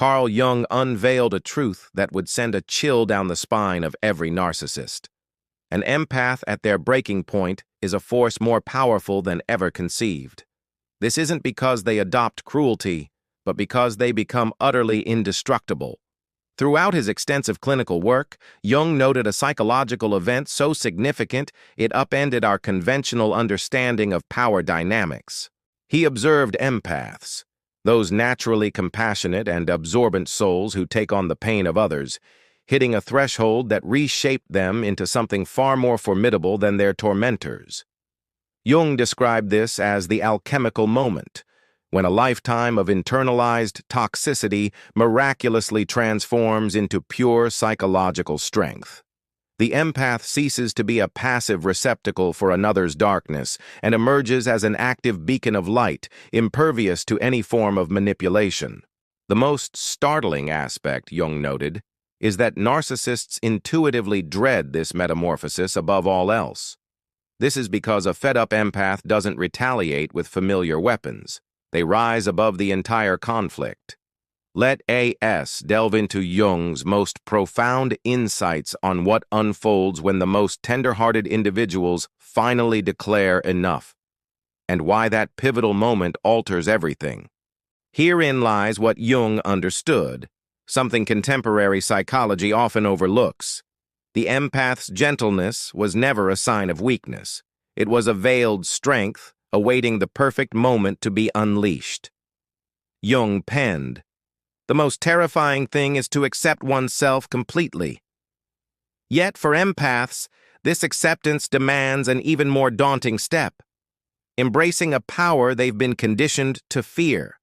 Carl Jung unveiled a truth that would send a chill down the spine of every narcissist. An empath at their breaking point is a force more powerful than ever conceived. This isn't because they adopt cruelty, but because they become utterly indestructible. Throughout his extensive clinical work, Jung noted a psychological event so significant it upended our conventional understanding of power dynamics. He observed empaths, those naturally compassionate and absorbent souls who take on the pain of others, hitting a threshold that reshaped them into something far more formidable than their tormentors. Jung described this as the alchemical moment, when a lifetime of internalized toxicity miraculously transforms into pure psychological strength. The empath ceases to be a passive receptacle for another's darkness and emerges as an active beacon of light, impervious to any form of manipulation. The most startling aspect, Jung noted, is that narcissists intuitively dread this metamorphosis above all else. This is because a fed-up empath doesn't retaliate with familiar weapons. They rise above the entire conflict. Let us delve into Jung's most profound insights on what unfolds when the most tender-hearted individuals finally declare enough, and why that pivotal moment alters everything. Herein lies what Jung understood, something contemporary psychology often overlooks. The empath's gentleness was never a sign of weakness. It was a veiled strength, awaiting the perfect moment to be unleashed. Jung penned, "The most terrifying thing is to accept oneself completely." Yet for empaths, this acceptance demands an even more daunting step, embracing a power they've been conditioned to fear.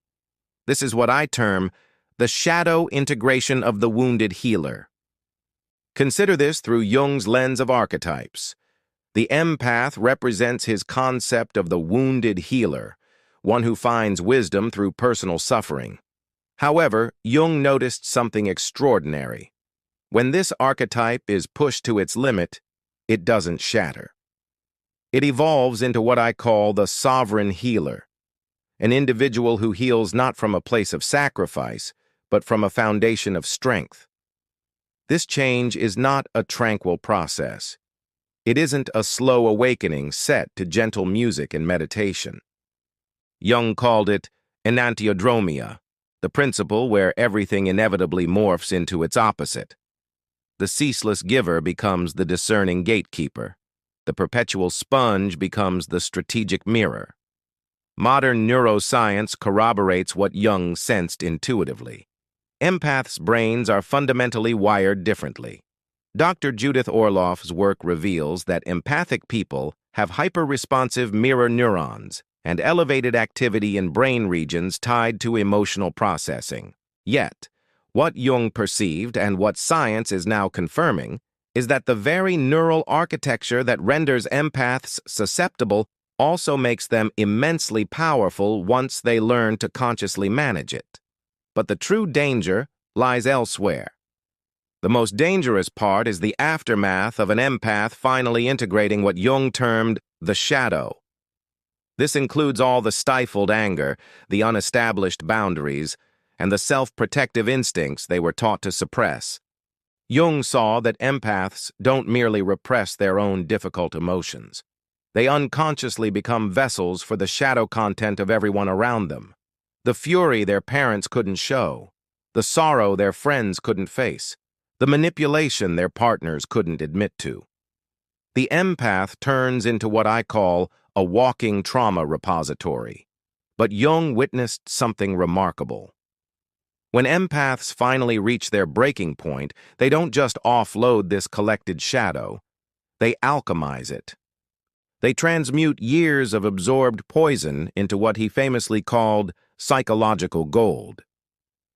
This is what I term the shadow integration of the wounded healer. Consider this through Jung's lens of archetypes. The empath represents his concept of the wounded healer, one who finds wisdom through personal suffering. However, Jung noticed something extraordinary. When this archetype is pushed to its limit, it doesn't shatter. It evolves into what I call the sovereign healer, an individual who heals not from a place of sacrifice, but from a foundation of strength. This change is not a tranquil process. It isn't a slow awakening set to gentle music and meditation. Jung called it enantiodromia, the principle where everything inevitably morphs into its opposite. The ceaseless giver becomes the discerning gatekeeper. The perpetual sponge becomes the strategic mirror. Modern neuroscience corroborates what Jung sensed intuitively. Empaths' brains are fundamentally wired differently. Dr. Judith Orloff's work reveals that empathic people have hyper-responsive mirror neurons and elevated activity in brain regions tied to emotional processing. Yet, what Jung perceived and what science is now confirming is that the very neural architecture that renders empaths susceptible also makes them immensely powerful once they learn to consciously manage it. But the true danger lies elsewhere. The most dangerous part is the aftermath of an empath finally integrating what Jung termed the shadow. This includes all the stifled anger, the unestablished boundaries, and the self-protective instincts they were taught to suppress. Jung saw that empaths don't merely repress their own difficult emotions. They unconsciously become vessels for the shadow content of everyone around them. The fury their parents couldn't show, the sorrow their friends couldn't face, the manipulation their partners couldn't admit to. The empath turns into what I call a walking trauma repository. But Jung witnessed something remarkable. When empaths finally reach their breaking point, they don't just offload this collected shadow, they alchemize it. They transmute years of absorbed poison into what he famously called psychological gold.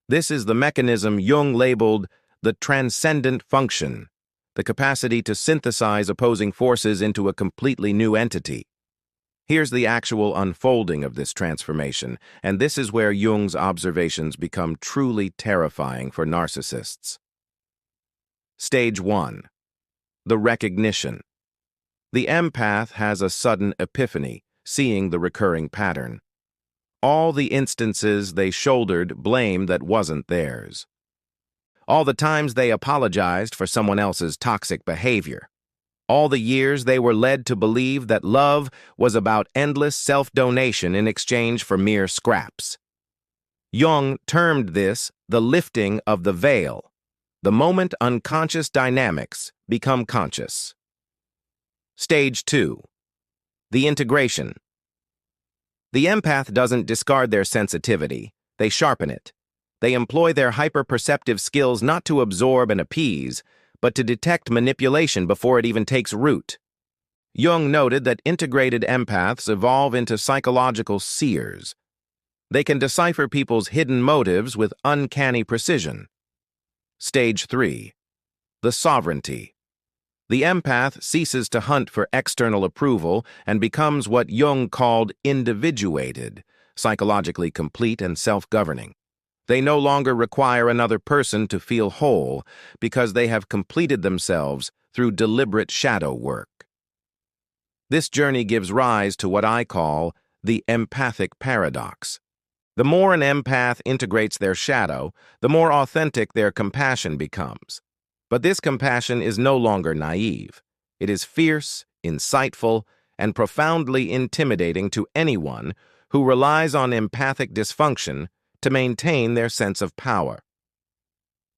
This is the mechanism Jung labeled the transcendent function, the capacity to synthesize opposing forces into a completely new entity. Here's the actual unfolding of this transformation, and this is where Jung's observations become truly terrifying for narcissists. Stage 1. The recognition. The empath has a sudden epiphany, seeing the recurring pattern. all the instances they shouldered blame that wasn't theirs. All the times they apologized for someone else's toxic behavior. All the years they were led to believe that love was about endless self-donation in exchange for mere scraps. Jung termed this the lifting of the veil, the moment unconscious dynamics become conscious. Stage 2. The integration. The empath doesn't discard their sensitivity, they sharpen it. They employ their hyper-perceptive skills not to absorb and appease, but to detect manipulation before it even takes root. Jung noted that integrated empaths evolve into psychological seers. They can decipher people's hidden motives with uncanny precision. Stage 3. The sovereignty. The empath ceases to hunt for external approval and becomes what Jung called individuated, psychologically complete and self-governing. They no longer require another person to feel whole because they have completed themselves through deliberate shadow work. This journey gives rise to what I call the empathic paradox. The more an empath integrates their shadow, the more authentic their compassion becomes. But this compassion is no longer naive. It is fierce, insightful, and profoundly intimidating to anyone who relies on empathic dysfunction to maintain their sense of power.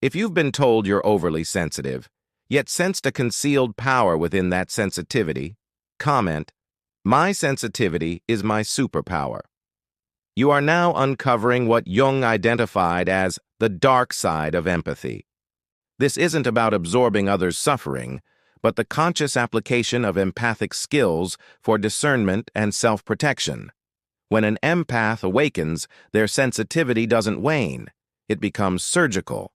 If you've been told you're overly sensitive, yet sensed a concealed power within that sensitivity, comment, "My sensitivity is my superpower." You are now uncovering what Jung identified as the dark side of empathy. This isn't about absorbing others' suffering, but the conscious application of empathic skills for discernment and self-protection. When an empath awakens, their sensitivity doesn't wane. It becomes surgical.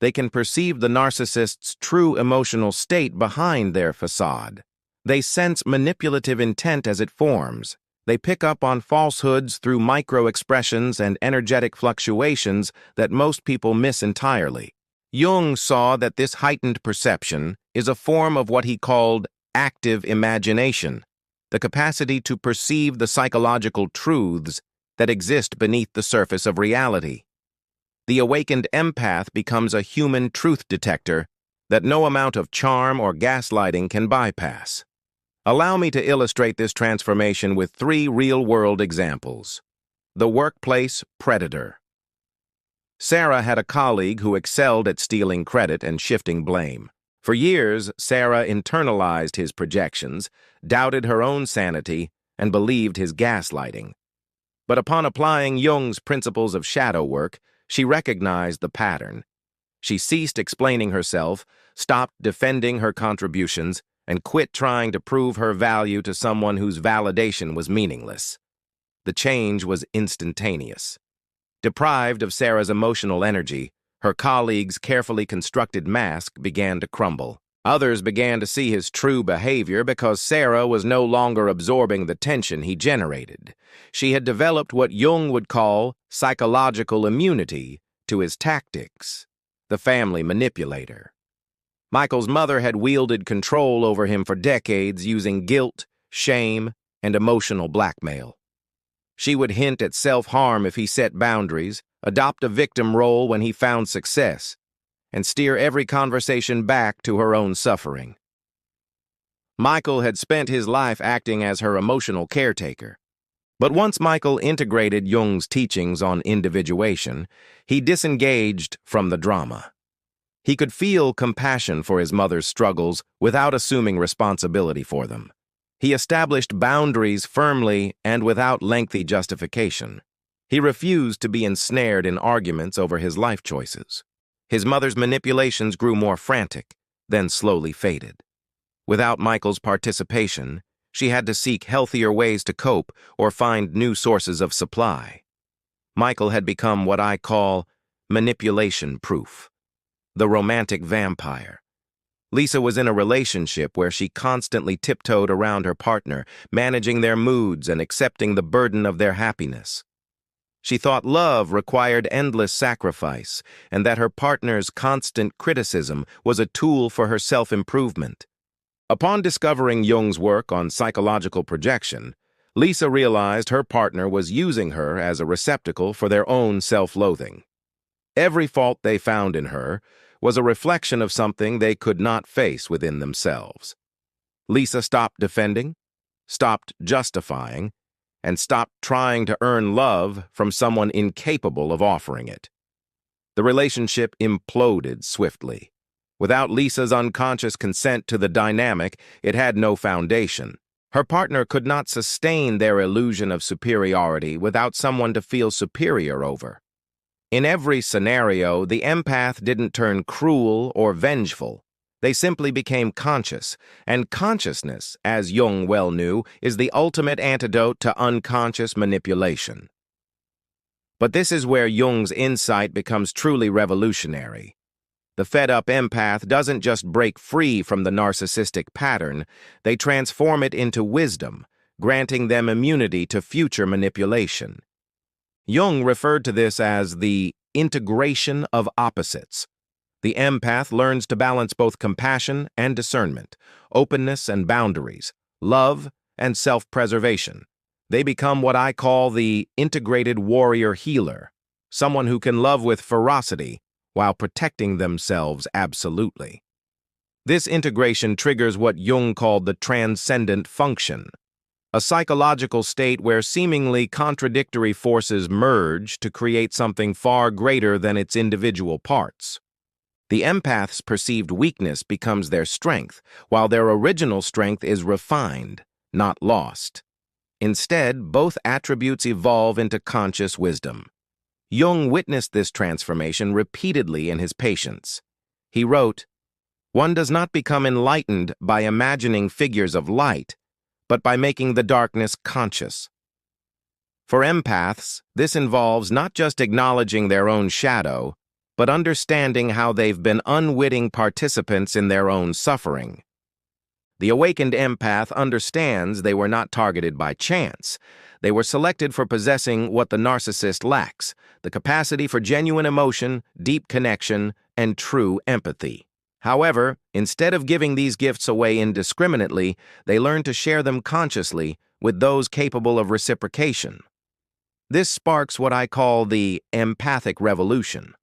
They can perceive the narcissist's true emotional state behind their facade. They sense manipulative intent as it forms. They pick up on falsehoods through micro-expressions and energetic fluctuations that most people miss entirely. Jung saw that this heightened perception is a form of what he called active imagination, the capacity to perceive the psychological truths that exist beneath the surface of reality. The awakened empath becomes a human truth detector that no amount of charm or gaslighting can bypass. Allow me to illustrate this transformation with 3 real-world examples. The workplace predator. Sarah had a colleague who excelled at stealing credit and shifting blame. For years, Sarah internalized his projections, doubted her own sanity, and believed his gaslighting. But upon applying Jung's principles of shadow work, she recognized the pattern. She ceased explaining herself, stopped defending her contributions, and quit trying to prove her value to someone whose validation was meaningless. The change was instantaneous. Deprived of Sarah's emotional energy, her colleague's carefully constructed mask began to crumble. Others began to see his true behavior because Sarah was no longer absorbing the tension he generated. She had developed what Jung would call psychological immunity to his tactics, the family manipulator. Michael's mother had wielded control over him for decades using guilt, shame, and emotional blackmail. She would hint at self-harm if he set boundaries, adopt a victim role when he found success, and steer every conversation back to her own suffering. Michael had spent his life acting as her emotional caretaker. But once Michael integrated Jung's teachings on individuation, he disengaged from the drama. He could feel compassion for his mother's struggles without assuming responsibility for them. He established boundaries firmly and without lengthy justification. He refused to be ensnared in arguments over his life choices. His mother's manipulations grew more frantic, then slowly faded. Without Michael's participation, she had to seek healthier ways to cope or find new sources of supply. Michael had become what I call manipulation-proof, the romantic vampire. Lisa was in a relationship where she constantly tiptoed around her partner, managing their moods and accepting the burden of their happiness. She thought love required endless sacrifice and that her partner's constant criticism was a tool for her self-improvement. Upon discovering Jung's work on psychological projection, Lisa realized her partner was using her as a receptacle for their own self-loathing. Every fault they found in her was a reflection of something they could not face within themselves. Lisa stopped defending, stopped justifying, and stopped trying to earn love from someone incapable of offering it. The relationship imploded swiftly. Without Lisa's unconscious consent to the dynamic, it had no foundation. Her partner could not sustain their illusion of superiority without someone to feel superior over. In every scenario, the empath didn't turn cruel or vengeful. They simply became conscious, and consciousness, as Jung well knew, is the ultimate antidote to unconscious manipulation. But this is where Jung's insight becomes truly revolutionary. The fed-up empath doesn't just break free from the narcissistic pattern, they transform it into wisdom, granting them immunity to future manipulation. Jung referred to this as the integration of opposites. The empath learns to balance both compassion and discernment, openness and boundaries, love and self-preservation. They become what I call the integrated warrior healer, someone who can love with ferocity while protecting themselves absolutely. This integration triggers what Jung called the transcendent function, a psychological state where seemingly contradictory forces merge to create something far greater than its individual parts. The empath's perceived weakness becomes their strength, while their original strength is refined, not lost. Instead, both attributes evolve into conscious wisdom. Jung witnessed this transformation repeatedly in his patients. He wrote, "One does not become enlightened by imagining figures of light, but by making the darkness conscious." For empaths, this involves not just acknowledging their own shadow, but understanding how they've been unwitting participants in their own suffering. The awakened empath understands they were not targeted by chance. They were selected for possessing what the narcissist lacks: the capacity for genuine emotion, deep connection, and true empathy. However, instead of giving these gifts away indiscriminately, they learn to share them consciously with those capable of reciprocation. This sparks what I call the empathic revolution.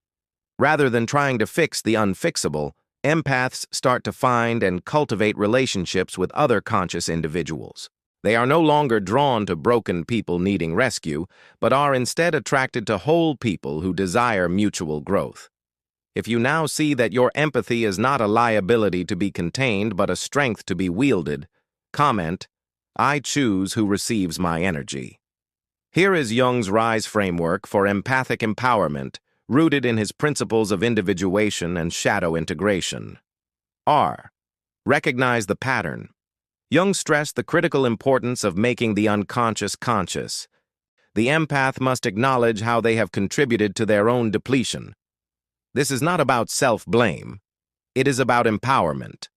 Rather than trying to fix the unfixable, empaths start to find and cultivate relationships with other conscious individuals. They are no longer drawn to broken people needing rescue, but are instead attracted to whole people who desire mutual growth. If you now see that your empathy is not a liability to be contained but a strength to be wielded, comment, "I choose who receives my energy." Here is Jung's RISE framework for empathic empowerment, rooted in his principles of individuation and shadow integration. R. Recognize the pattern. Jung stressed the critical importance of making the unconscious conscious. The empath must acknowledge how they have contributed to their own depletion. This is not about self-blame. It is about empowerment.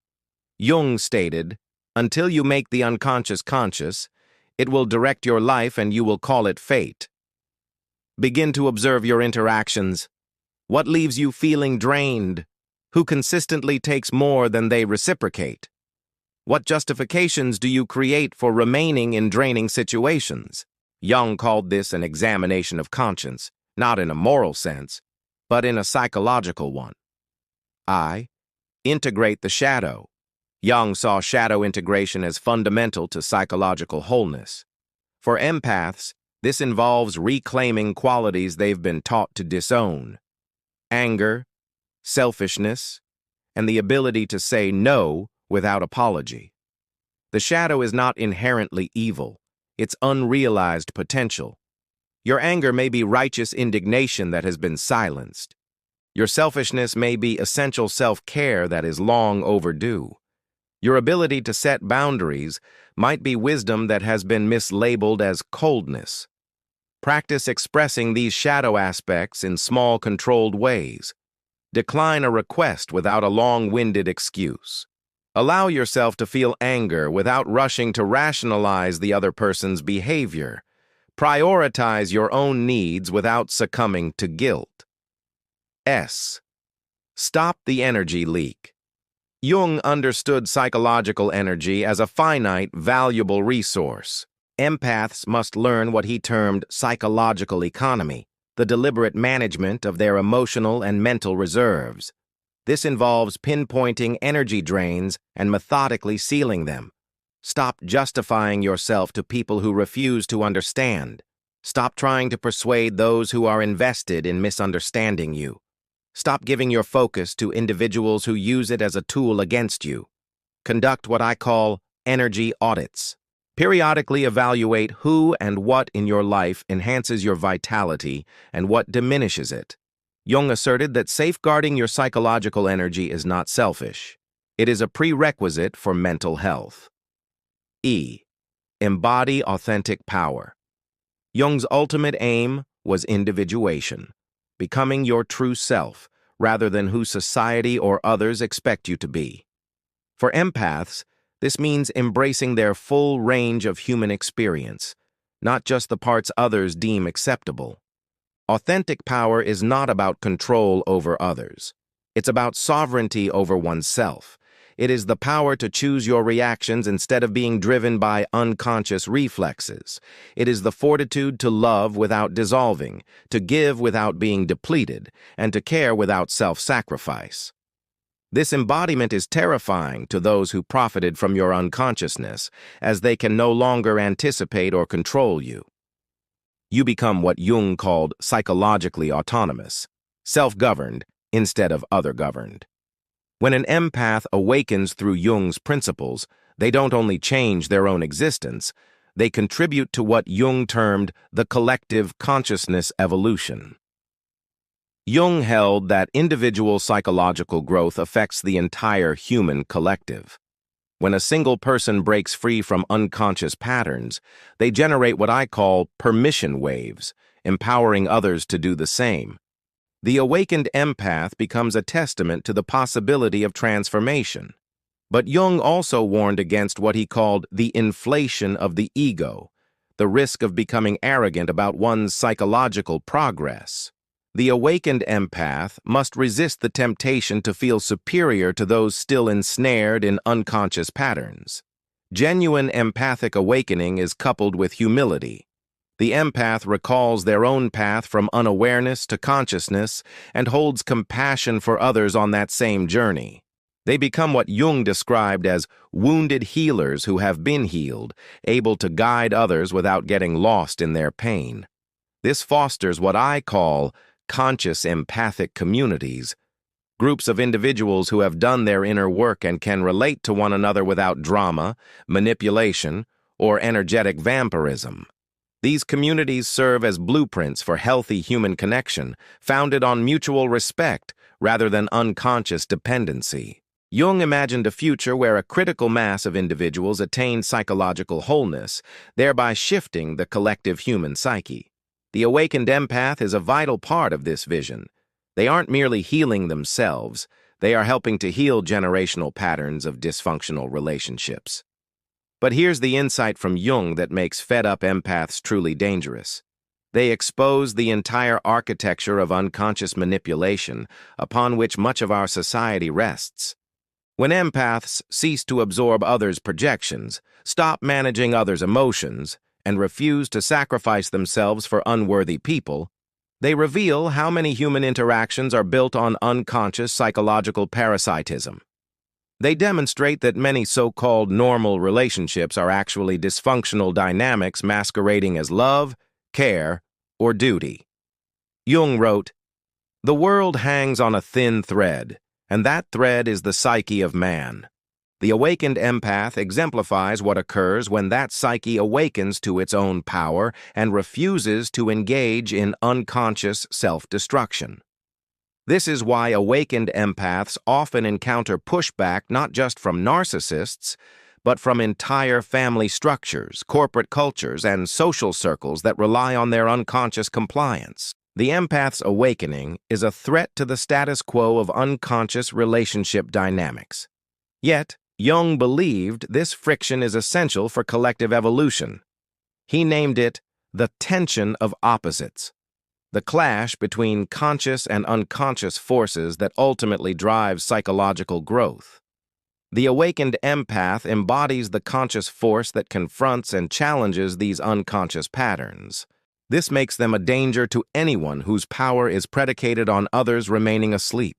Jung stated, "Until you make the unconscious conscious, it will direct your life and you will call it fate." Begin to observe your interactions. What leaves you feeling drained? Who consistently takes more than they reciprocate? What justifications do you create for remaining in draining situations? Jung called this an examination of conscience, not in a moral sense, but in a psychological one. I. Integrate the shadow. Jung saw shadow integration as fundamental to psychological wholeness. For empaths, this involves reclaiming qualities they've been taught to disown: anger, selfishness, and the ability to say no without apology. The shadow is not inherently evil, it's unrealized potential. Your anger may be righteous indignation that has been silenced. Your selfishness may be essential self-care that is long overdue. Your ability to set boundaries might be wisdom that has been mislabeled as coldness. Practice expressing these shadow aspects in small, controlled ways. Decline a request without a long-winded excuse. Allow yourself to feel anger without rushing to rationalize the other person's behavior. Prioritize your own needs without succumbing to guilt. S. Stop the energy leak. Jung understood psychological energy as a finite, valuable resource. Empaths must learn what he termed psychological economy, the deliberate management of their emotional and mental reserves. This involves pinpointing energy drains and methodically sealing them. Stop justifying yourself to people who refuse to understand. Stop trying to persuade those who are invested in misunderstanding you. Stop giving your focus to individuals who use it as a tool against you. Conduct what I call energy audits. Periodically evaluate who and what in your life enhances your vitality and what diminishes it. Jung asserted that safeguarding your psychological energy is not selfish. It is a prerequisite for mental health. E. Embody authentic power. Jung's ultimate aim was individuation, becoming your true self, rather than who society or others expect you to be. For empaths, this means embracing their full range of human experience, not just the parts others deem acceptable. Authentic power is not about control over others. It's about sovereignty over oneself. It is the power to choose your reactions instead of being driven by unconscious reflexes. It is the fortitude to love without dissolving, to give without being depleted, and to care without self-sacrifice. This embodiment is terrifying to those who profited from your unconsciousness, as they can no longer anticipate or control you. You become what Jung called psychologically autonomous, self-governed instead of other-governed. When an empath awakens through Jung's principles, they don't only change their own existence, they contribute to what Jung termed the collective consciousness evolution. Jung held that individual psychological growth affects the entire human collective. When a single person breaks free from unconscious patterns, they generate what I call permission waves, empowering others to do the same. The awakened empath becomes a testament to the possibility of transformation. But Jung also warned against what he called the inflation of the ego, the risk of becoming arrogant about one's psychological progress. The awakened empath must resist the temptation to feel superior to those still ensnared in unconscious patterns. Genuine empathic awakening is coupled with humility. The empath recalls their own path from unawareness to consciousness and holds compassion for others on that same journey. They become what Jung described as wounded healers who have been healed, able to guide others without getting lost in their pain. This fosters what I call conscious empathic communities, groups of individuals who have done their inner work and can relate to one another without drama, manipulation, or energetic vampirism. These communities serve as blueprints for healthy human connection, founded on mutual respect rather than unconscious dependency. Jung imagined a future where a critical mass of individuals attained psychological wholeness, thereby shifting the collective human psyche. The awakened empath is a vital part of this vision. They aren't merely healing themselves, they are helping to heal generational patterns of dysfunctional relationships. But here's the insight from Jung that makes fed-up empaths truly dangerous. They expose the entire architecture of unconscious manipulation upon which much of our society rests. When empaths cease to absorb others' projections, stop managing others' emotions, and refuse to sacrifice themselves for unworthy people, they reveal how many human interactions are built on unconscious psychological parasitism. They demonstrate that many so-called normal relationships are actually dysfunctional dynamics masquerading as love, care, or duty. Jung wrote, "The world hangs on a thin thread, and that thread is the psyche of man. The awakened empath exemplifies what occurs when that psyche awakens to its own power and refuses to engage in unconscious self-destruction. This is why awakened empaths often encounter pushback not just from narcissists, but from entire family structures, corporate cultures, and social circles that rely on their unconscious compliance. The empath's awakening is a threat to the status quo of unconscious relationship dynamics. Yet, Jung believed this friction is essential for collective evolution. He named it the tension of opposites, the clash between conscious and unconscious forces that ultimately drives psychological growth. The awakened empath embodies the conscious force that confronts and challenges these unconscious patterns. This makes them a danger to anyone whose power is predicated on others remaining asleep.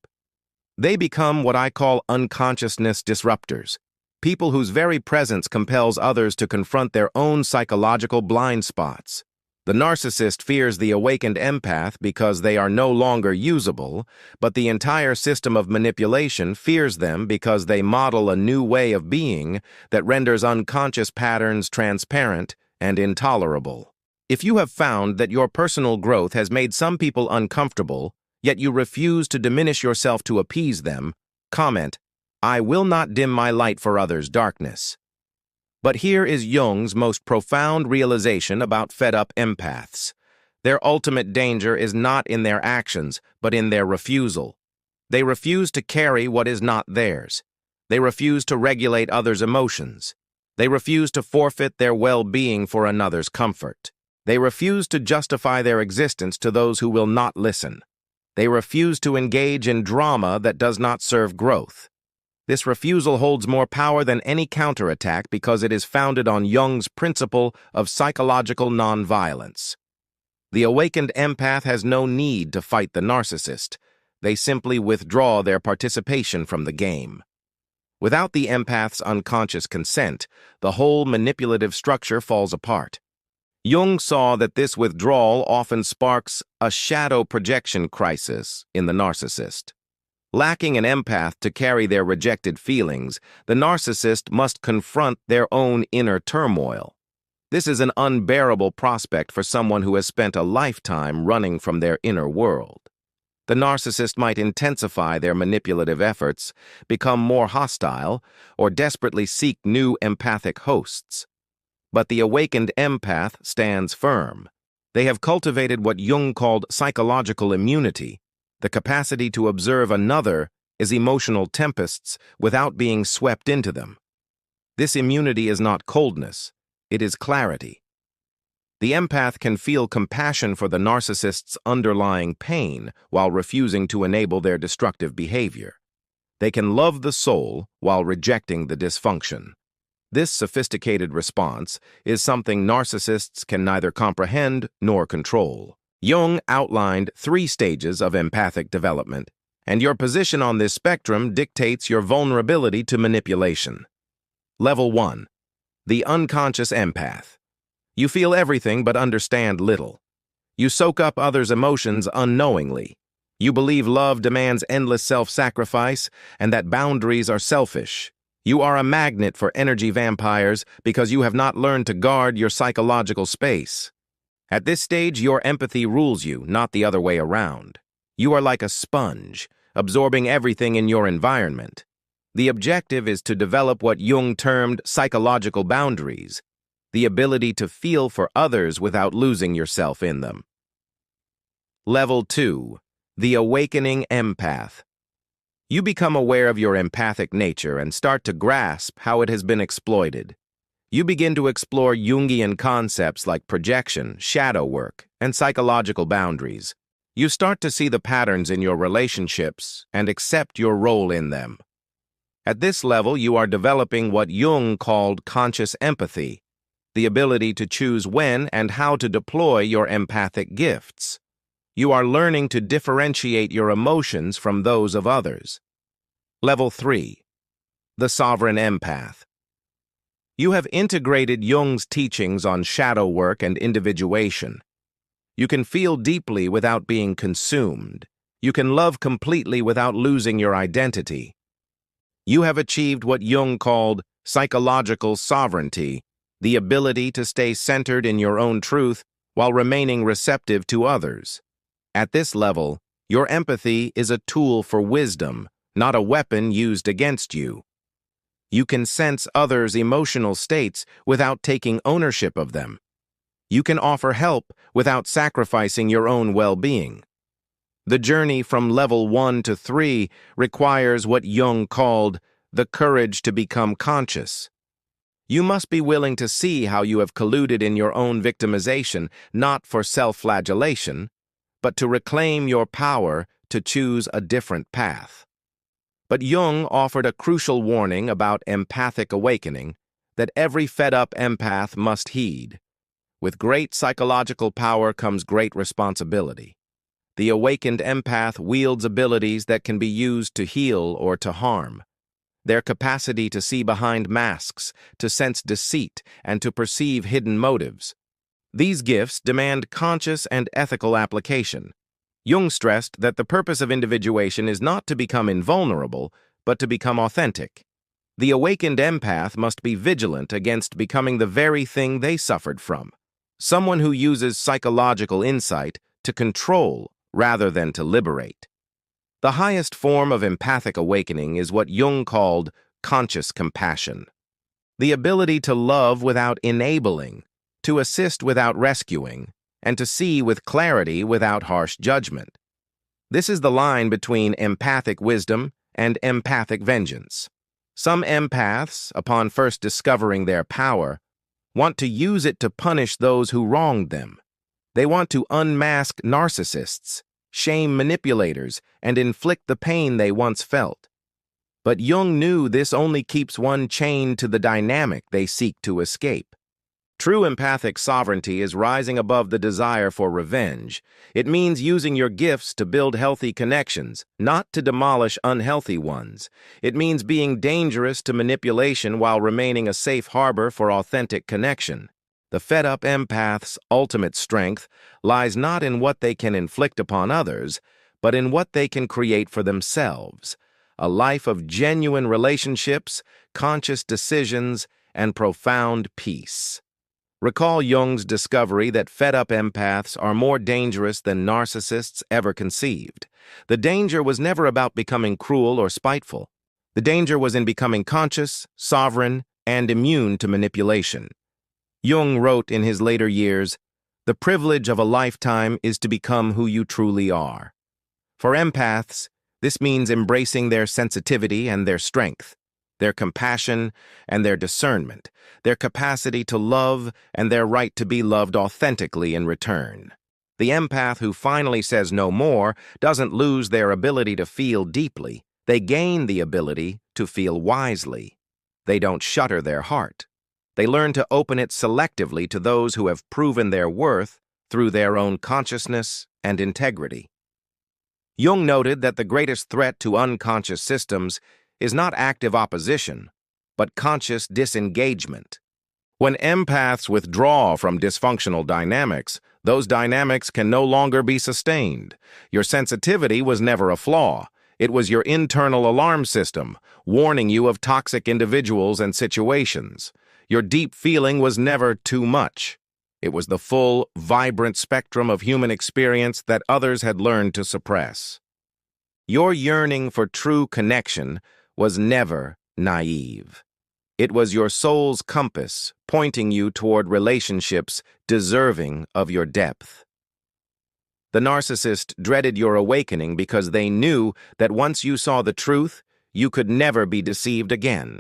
They become what I call unconsciousness disruptors, people whose very presence compels others to confront their own psychological blind spots. The narcissist fears the awakened empath because they are no longer usable, but the entire system of manipulation fears them because they model a new way of being that renders unconscious patterns transparent and intolerable. If you have found that your personal growth has made some people uncomfortable, yet you refuse to diminish yourself to appease them, comment, "I will not dim my light for others' darkness." But here is Jung's most profound realization about fed-up empaths. Their ultimate danger is not in their actions, but in their refusal. They refuse to carry what is not theirs. They refuse to regulate others' emotions. They refuse to forfeit their well-being for another's comfort. They refuse to justify their existence to those who will not listen. They refuse to engage in drama that does not serve growth. This refusal holds more power than any counterattack because it is founded on Jung's principle of psychological nonviolence. The awakened empath has no need to fight the narcissist. They simply withdraw their participation from the game. Without the empath's unconscious consent, the whole manipulative structure falls apart. Jung saw that this withdrawal often sparks a shadow projection crisis in the narcissist. Lacking an empath to carry their rejected feelings, the narcissist must confront their own inner turmoil. This is an unbearable prospect for someone who has spent a lifetime running from their inner world. The narcissist might intensify their manipulative efforts, become more hostile, or desperately seek new empathic hosts. But the awakened empath stands firm. They have cultivated what Jung called psychological immunity, the capacity to observe another as emotional tempests without being swept into them. This immunity is not coldness, it is clarity. The empath can feel compassion for the narcissist's underlying pain while refusing to enable their destructive behavior. They can love the soul while rejecting the dysfunction. This sophisticated response is something narcissists can neither comprehend nor control. Jung outlined 3 stages of empathic development, and your position on this spectrum dictates your vulnerability to manipulation. Level 1. The unconscious empath. You feel everything but understand little. You soak up others' emotions unknowingly. You believe love demands endless self-sacrifice and that boundaries are selfish. You are a magnet for energy vampires because you have not learned to guard your psychological space. At this stage, your empathy rules you, not the other way around. You are like a sponge, absorbing everything in your environment. The objective is to develop what Jung termed psychological boundaries, the ability to feel for others without losing yourself in them. Level 2. The awakening empath. You become aware of your empathic nature and start to grasp how it has been exploited. You begin to explore Jungian concepts like projection, shadow work, and psychological boundaries. You start to see the patterns in your relationships and accept your role in them. At this level, you are developing what Jung called conscious empathy, the ability to choose when and how to deploy your empathic gifts. You are learning to differentiate your emotions from those of others. Level 3. The sovereign empath. You have integrated Jung's teachings on shadow work and individuation. You can feel deeply without being consumed. You can love completely without losing your identity. You have achieved what Jung called psychological sovereignty, the ability to stay centered in your own truth while remaining receptive to others. At this level, your empathy is a tool for wisdom, not a weapon used against you. You can sense others' emotional states without taking ownership of them. You can offer help without sacrificing your own well-being. The journey from level 1 to 3 requires what Jung called the courage to become conscious. You must be willing to see how you have colluded in your own victimization, not for self-flagellation, but to reclaim your power to choose a different path. But Jung offered a crucial warning about empathic awakening that every fed-up empath must heed. With great psychological power comes great responsibility. The awakened empath wields abilities that can be used to heal or to harm. Their capacity to see behind masks, to sense deceit, and to perceive hidden motives. These gifts demand conscious and ethical application. Jung stressed that the purpose of individuation is not to become invulnerable, but to become authentic. The awakened empath must be vigilant against becoming the very thing they suffered from. Someone who uses psychological insight to control rather than to liberate. The highest form of empathic awakening is what Jung called conscious compassion. The ability to love without enabling, to assist without rescuing, and to see with clarity without harsh judgment. This is the line between empathic wisdom and empathic vengeance. Some empaths, upon first discovering their power, want to use it to punish those who wronged them. They want to unmask narcissists, shame manipulators, and inflict the pain they once felt. But Jung knew this only keeps one chained to the dynamic they seek to escape. True empathic sovereignty is rising above the desire for revenge. It means using your gifts to build healthy connections, not to demolish unhealthy ones. It means being dangerous to manipulation while remaining a safe harbor for authentic connection. The fed-up empath's ultimate strength lies not in what they can inflict upon others, but in what they can create for themselves. A life of genuine relationships, conscious decisions, and profound peace. Recall Jung's discovery that fed-up empaths are more dangerous than narcissists ever conceived. The danger was never about becoming cruel or spiteful. The danger was in becoming conscious, sovereign, and immune to manipulation. Jung wrote in his later years, "The privilege of a lifetime is to become who you truly are." For empaths, this means embracing their sensitivity and their strength, their compassion and their discernment, their capacity to love and their right to be loved authentically in return. The empath who finally says no more doesn't lose their ability to feel deeply. They gain the ability to feel wisely. They don't shutter their heart. They learn to open it selectively to those who have proven their worth through their own consciousness and integrity. Jung noted that the greatest threat to unconscious systems is not active opposition, but conscious disengagement. When empaths withdraw from dysfunctional dynamics, those dynamics can no longer be sustained. Your sensitivity was never a flaw. It was your internal alarm system, warning you of toxic individuals and situations. Your deep feeling was never too much. It was the full, vibrant spectrum of human experience that others had learned to suppress. Your yearning for true connection was never naive. It was your soul's compass pointing you toward relationships deserving of your depth. The narcissist dreaded your awakening because they knew that once you saw the truth, you could never be deceived again.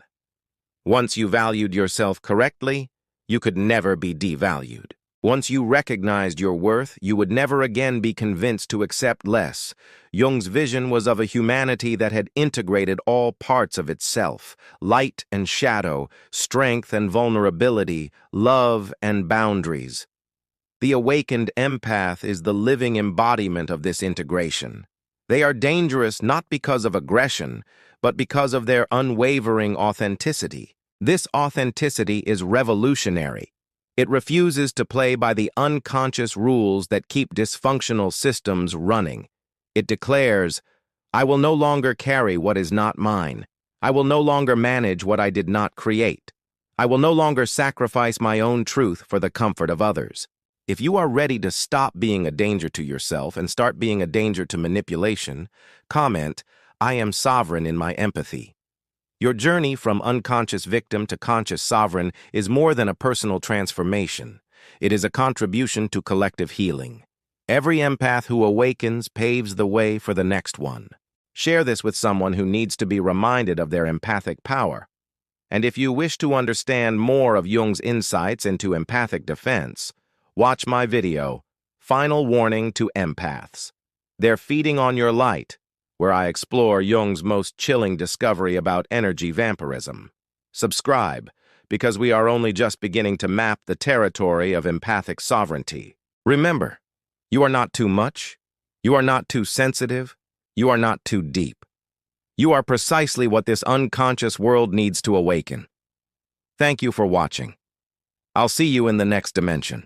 Once you valued yourself correctly, you could never be devalued. Once you recognized your worth, you would never again be convinced to accept less. Jung's vision was of a humanity that had integrated all parts of itself, light and shadow, strength and vulnerability, love and boundaries. The awakened empath is the living embodiment of this integration. They are dangerous not because of aggression, but because of their unwavering authenticity. This authenticity is revolutionary. It refuses to play by the unconscious rules that keep dysfunctional systems running. It declares, "I will no longer carry what is not mine. I will no longer manage what I did not create. I will no longer sacrifice my own truth for the comfort of others." If you are ready to stop being a danger to yourself and start being a danger to manipulation, comment, "I am sovereign in my empathy." Your journey from unconscious victim to conscious sovereign is more than a personal transformation. It is a contribution to collective healing. Every empath who awakens paves the way for the next one. Share this with someone who needs to be reminded of their empathic power. And if you wish to understand more of Jung's insights into empathic defense, watch my video, Final Warning to Empaths. They're feeding on your light. where I explore Jung's most chilling discovery about energy vampirism. Subscribe, because we are only just beginning to map the territory of empathic sovereignty. Remember, you are not too much, you are not too sensitive, you are not too deep. You are precisely what this unconscious world needs to awaken. Thank you for watching. I'll see you in the next dimension.